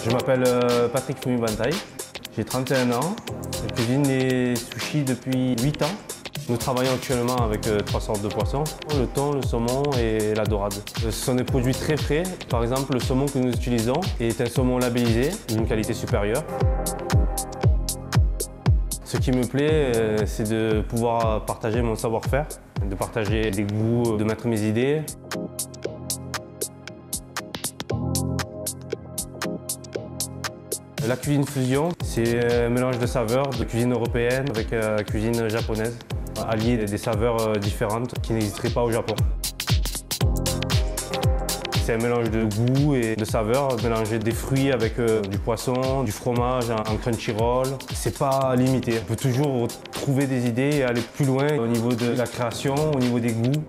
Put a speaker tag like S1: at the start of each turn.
S1: Je m'appelle Patrick Fumibantai, j'ai 31 ans, je cuisine les sushis depuis 8 ans. Nous travaillons actuellement avec 3 sortes de poissons, le thon, le saumon et la dorade. Ce sont des produits très frais. Par exemple, le saumon que nous utilisons est un saumon labellisé d'une qualité supérieure. Ce qui me plaît, c'est de pouvoir partager mon savoir-faire, de partager des goûts, de mettre mes idées. La cuisine fusion, c'est un mélange de saveurs de cuisine européenne avec cuisine japonaise, allier des saveurs différentes qui n'existeraient pas au Japon. C'est un mélange de goût et de saveurs, mélanger des fruits avec du poisson, du fromage en crunchy roll. C'est pas limité, on peut toujours trouver des idées et aller plus loin au niveau de la création, au niveau des goûts.